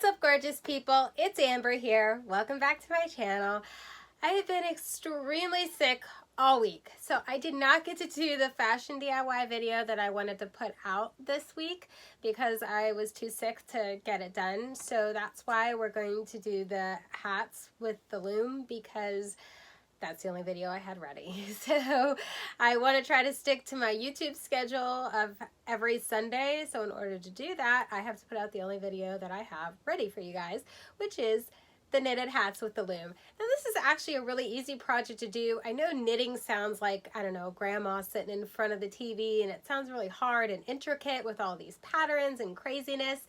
What's up, gorgeous people? It's Amber here. Welcome back to my channel. I have been extremely sick all week, so I did not get to do the fashion DIY video that I wanted to put out this week because I was too sick to get it done. So that's why we're going to do the hats with the loom, because that's the only video I had ready. So I want to try to stick to my YouTube schedule of every Sunday. So in order to do that, I have to put out the only video that I have ready for you guys, which is the knitted hats with the loom. Now this is actually a really easy project to do. I know knitting sounds like, I don't know, grandma sitting in front of the TV, and it sounds really hard and intricate with all these patterns and craziness,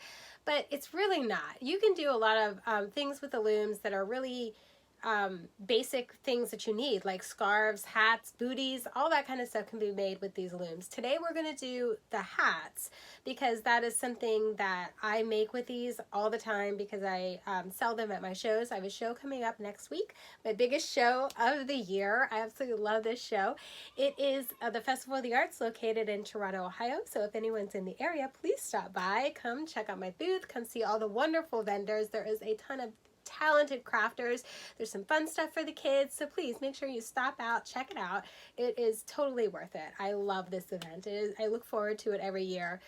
but it's really not. You can do a lot of things with the looms that are really basic things that you need, like scarves, hats, booties, all that kind of stuff can be made with these looms. Today we're going to do the hats because that is something that I make with these all the time because I sell them at my shows. I have a show coming up next week, my biggest show of the year. I absolutely love this show. It is the Festival of the Arts located in Toronto, Ohio. So if anyone's in the area, please stop by, come check out my booth, come see all the wonderful vendors. There is a ton of talented crafters. There's some fun stuff for the kids, so please make sure you stop out, check it out. It is totally worth it. I love this event. I look forward to it every year.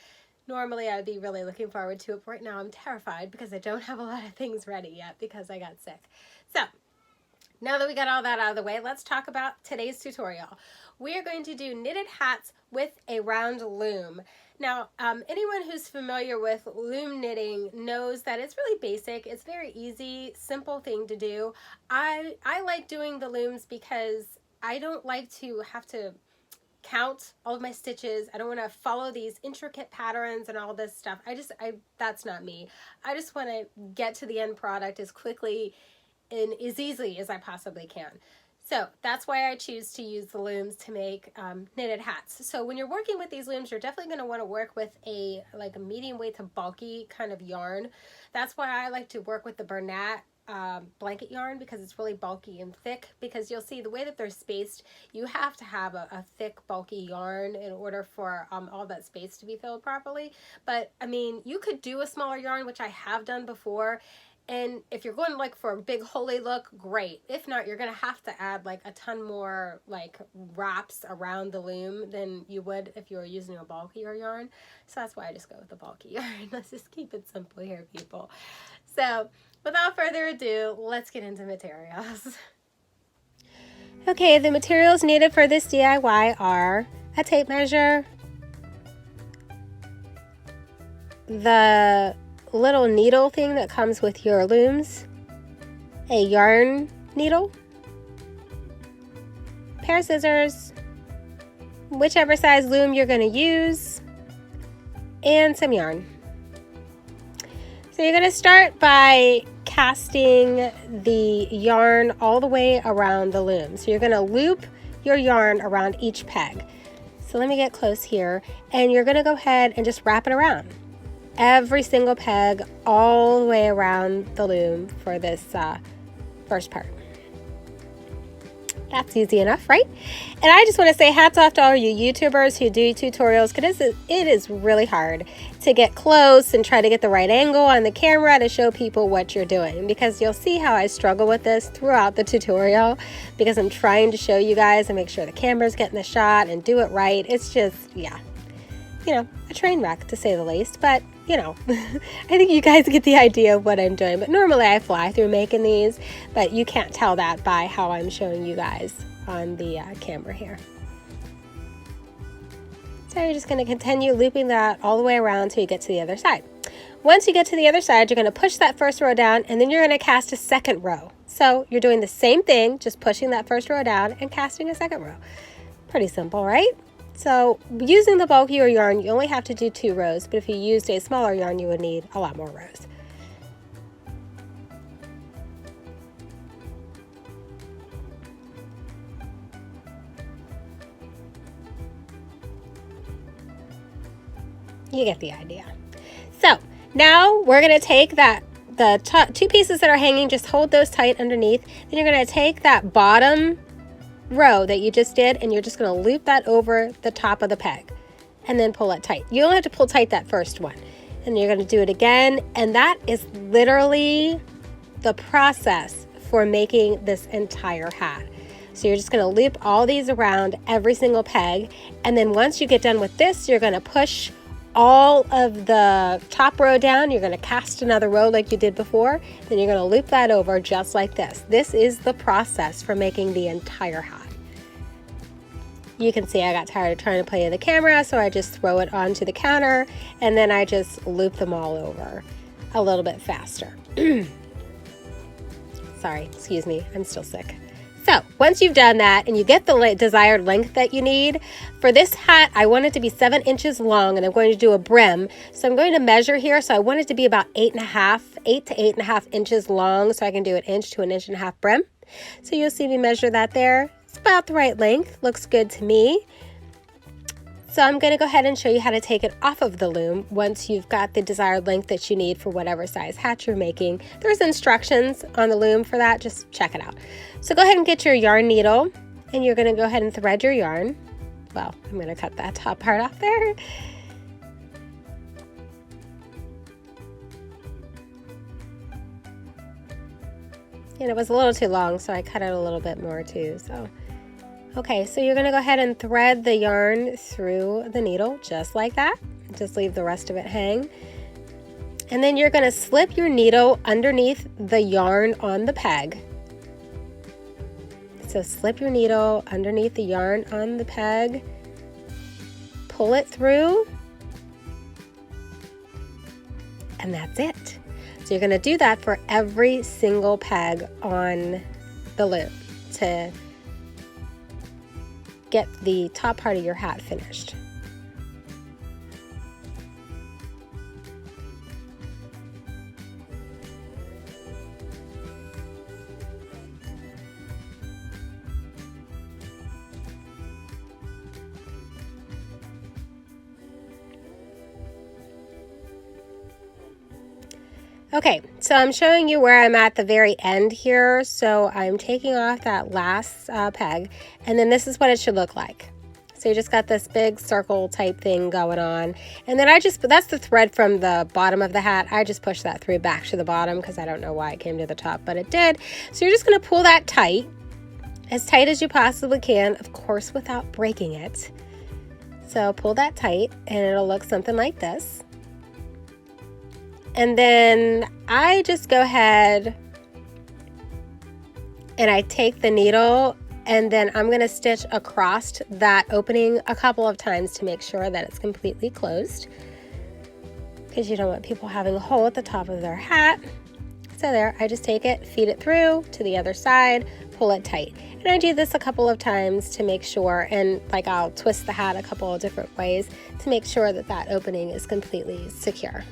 Normally I would be really looking forward to it, but right now I'm terrified because I don't have a lot of things ready yet because I got sick. So now that we got all that out of the way, let's talk about today's tutorial. We are going to do knitted hats with a round loom. Now, anyone who's familiar with loom knitting knows that it's really basic. It's very easy, simple thing to do. I like doing the looms because I don't like to have to count all of my stitches. I don't want to follow these intricate patterns and all this stuff. That's not me. I just want to get to the end product as quickly and as easily as I possibly can. So that's why I choose to use the looms to make knitted hats. So when you're working with these looms, you're definitely going to want to work with a medium weight to bulky kind of yarn. That's why I like to work with the Bernat blanket yarn, because it's really bulky and thick, because you'll see the way that they're spaced, you have to have a thick bulky yarn in order for all that space to be filled properly. But I mean, you could do a smaller yarn, which I have done before. And if you're going for a big holy look, great. If not, you're going to have to add a ton more wraps around the loom than you would if you were using a bulkier yarn. So that's why I just go with the bulky yarn. Let's just keep it simple here, people. So without further ado, let's get into materials. Okay, the materials needed for this DIY are a tape measure, the little needle thing that comes with your looms, a yarn needle, pair of scissors, whichever size loom you're going to use, and some yarn. So you're going to start by casting the yarn all the way around the loom. So you're going to loop your yarn around each peg. So let me get close here, and you're going to go ahead and just wrap it around every single peg all the way around the loom for this first part. That's easy enough, right? And I just want to say hats off to all you YouTubers who do tutorials, because it is really hard to get close and try to get the right angle on the camera to show people what you're doing, because you'll see how I struggle with this throughout the tutorial, because I'm trying to show you guys and make sure the camera's getting the shot and do it right. It's just, yeah, a train wreck to say the least, but I think you guys get the idea of what I'm doing. But normally I fly through making these, but you can't tell that by how I'm showing you guys on the camera here. So you're just going to continue looping that all the way around until you get to the other side. Once you get to the other side, you're going to push that first row down, and then you're going to cast a second row. So you're doing the same thing, just pushing that first row down and casting a second row. Pretty simple, right? So using the bulkier yarn, you only have to do 2 rows, but if you used a smaller yarn, you would need a lot more rows. You get the idea. So now we're going to take the 2 pieces that are hanging, just hold those tight underneath. Then you're going to take that bottom row that you just did, and you're just going to loop that over the top of the peg and then pull it tight. You only have to pull tight that first one, And you're going to do it again. And that is literally the process for making this entire hat. So you're just going to loop all these around every single peg. And then once you get done with this, you're going to push all of the top row down. You're going to cast another row like you did before. Then you're going to loop that over just like this. This is the process for making the entire hat. You can see I got tired of trying to play with the camera, so I just throw it onto the counter and then I just loop them all over a little bit faster. Sorry, excuse me, I'm still sick. So once you've done that and you get the desired length that you need, for this hat, I want it to be 7 inches long and I'm going to do a brim. So I'm going to measure here. So I want it to be about 8 to 8.5 inches long so I can do an inch to 1.5 inch brim. So you'll see me measure that there. It's about the right length, looks good to me. So I'm going to go ahead and show you how to take it off of the loom once you've got the desired length that you need for whatever size hat you're making. There's instructions on the loom for that, just check it out. So go ahead and get your yarn needle and you're going to go ahead and thread your yarn. Well, I'm going to cut that top part off there. And it was a little too long, so I cut it a little bit more too. Okay, so you're going to go ahead and thread the yarn through the needle just like that. Just leave the rest of it hang. And then you're going to slip your needle underneath the yarn on the peg. So slip your needle underneath the yarn on the peg. Pull it through. And that's it. So you're going to do that for every single peg on the loom to get the top part of your hat finished. Okay, so I'm showing you where I'm at the very end here. So I'm taking off that last peg, and then this is what it should look like. So you just got this big circle type thing going on. And then that's the thread from the bottom of the hat. I just pushed that through back to the bottom because I don't know why it came to the top, but it did. So you're just gonna pull that tight as you possibly can, of course, without breaking it. So pull that tight and it'll look something like this. And then I just go ahead and I take the needle and then I'm going to stitch across that opening a couple of times to make sure that it's completely closed, because you don't want people having a hole at the top of their hat. So there, I just take it, feed it through to the other side, pull it tight. And I do this a couple of times to make sure, and like I'll twist the hat a couple of different ways to make sure that that opening is completely secure.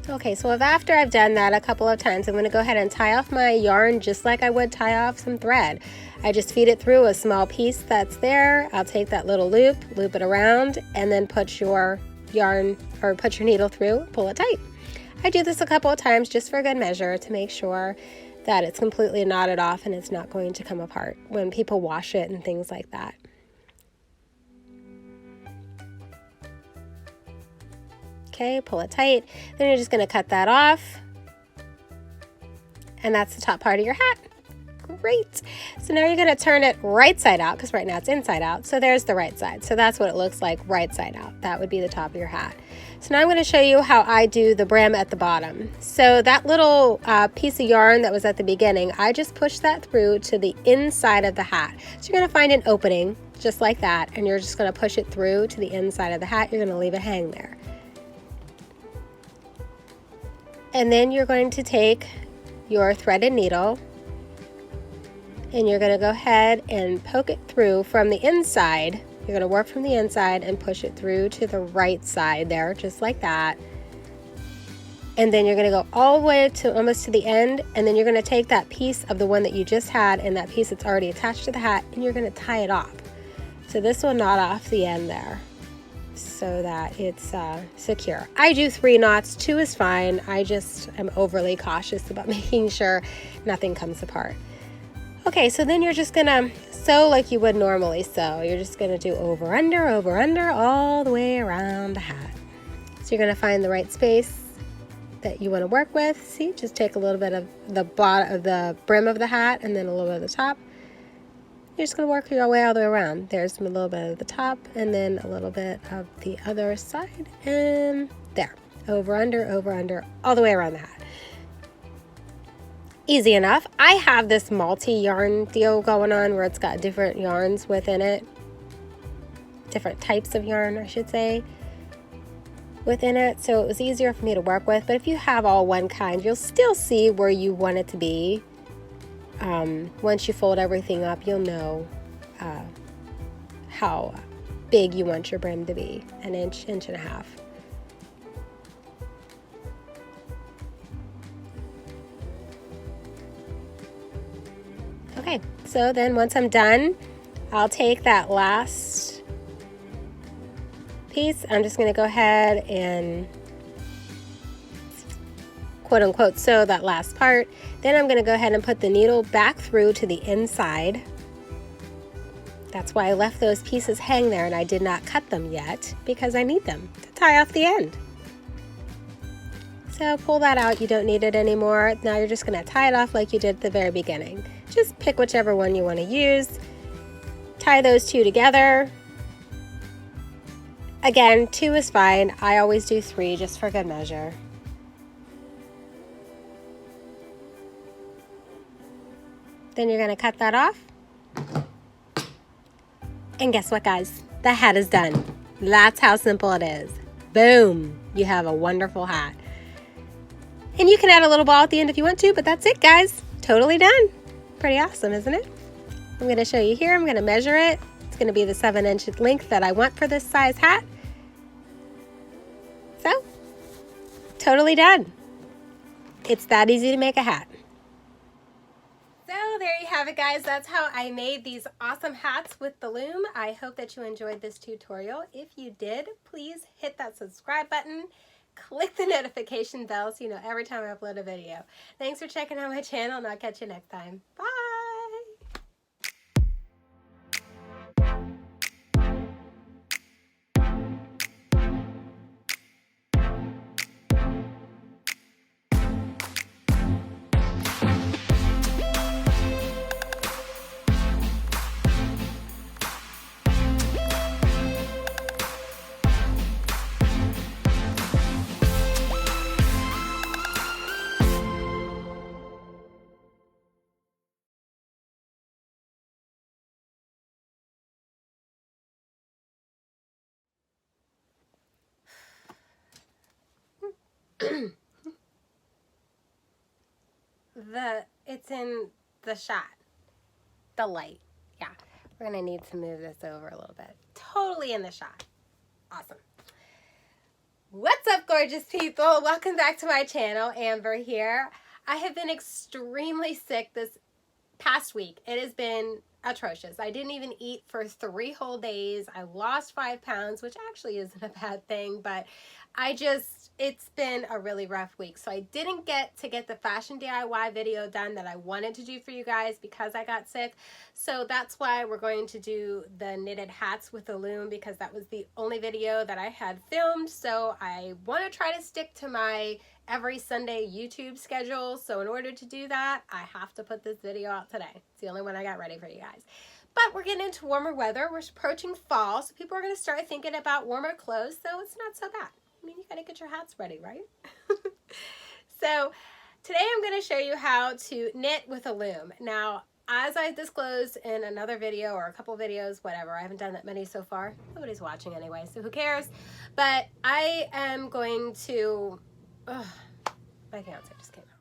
Okay, so after I've done that a couple of times, I'm going to go ahead and tie off my yarn just like I would tie off some thread. I just feed it through a small piece that's there. I'll take that little loop it around, and then put your yarn or put your needle through, pull it tight. I do this a couple of times just for good measure to make sure that it's completely knotted off and it's not going to come apart when people wash it and things like that. Okay, pull it tight. Then you're just going to cut that off. And that's the top part of your hat. Great. So now you're going to turn it right side out, because right now it's inside out. So there's the right side. So that's what it looks like right side out. That would be the top of your hat. So now I'm going to show you how I do the brim at the bottom. So that little piece of yarn that was at the beginning, I just push that through to the inside of the hat. So you're going to find an opening just like that, and you're just going to push it through to the inside of the hat. You're going to leave it hang there. And then you're going to take your threaded needle and you're going to go ahead and poke it through from the inside. You're going to work from the inside and push it through to the right side there, just like that. And then you're going to go all the way to almost to the end, and then you're going to take that piece of the one that you just had and that piece that's already attached to the hat, and you're going to tie it off. So this will knot off the end there, so that it's secure. I do 3 knots, 2 is fine. I just am overly cautious about making sure nothing comes apart. Okay, so then you're just gonna sew like you would normally sew. You're just gonna do over, under, all the way around the hat. So you're gonna find the right space that you wanna work with. See, just take a little bit of the bottom of the brim of the hat and then a little bit of the top. You're just gonna work your way all the way around. There's a little bit of the top and then a little bit of the other side and there. Over, under, all the way around the hat. Easy enough. I have this multi-yarn deal going on where it's got different yarns within it. Different types of yarn, I should say, within it. So it was easier for me to work with. But if you have all one kind, you'll still see where you want it to be. Once you fold everything up, you'll know how big you want your brim to be. An inch, inch and a half. Okay, so then once I'm done, I'll take that last piece. I'm just going to go ahead and quote unquote sew that last part. Then I'm going to go ahead and put the needle back through to the inside. That's why I left those pieces hang there and I did not cut them yet because I need them to tie off the end. So pull that out, you don't need it anymore. Now you're just going to tie it off like you did at the very beginning. Just pick whichever one you want to use. Tie those two together. Again, 2 is fine. I always do 3 just for good measure. Then you're going to cut that off. And guess what, guys? The hat is done. That's how simple it is. Boom! You have a wonderful hat. And you can add a little ball at the end if you want to, but that's it, guys. Totally done. Pretty awesome, isn't it? I'm going to show you here. I'm going to measure it. It's going to be the 7-inch length that I want for this size hat. So, totally done. It's that easy to make a hat. So there you have it, guys. That's how I made these awesome hats with the loom. I hope that you enjoyed this tutorial. If you did, please hit that subscribe button. Click the notification bell so you know every time I upload a video. Thanks for checking out my channel, and I'll catch you next time. Bye! It's in the shot, the light. Yeah, we're gonna need to move this over a little bit. Totally in the shot. Awesome. What's up, gorgeous people? Welcome back to my channel. Amber here. I have been extremely sick this past week. It has been atrocious. I didn't even eat for 3 whole days. I lost 5 pounds, which actually isn't a bad thing, but it's been a really rough week. So I didn't get the fashion DIY video done that I wanted to do for you guys because I got sick. So that's why we're going to do the knitted hats with the loom, because that was the only video that I had filmed. So I want to try to stick to my every Sunday YouTube schedule. So in order to do that, I have to put this video out today. It's the only one I got ready for you guys. But we're getting into warmer weather. We're approaching fall, so people are going to start thinking about warmer clothes, so it's not so bad. I mean, you got to get your hats ready, right? So today I'm going to show you how to knit with a loom. Now, as I disclosed in another video or a couple videos, whatever, I haven't done that many so far. Nobody's watching anyway, so who cares? But I am going to... my fiance just came out.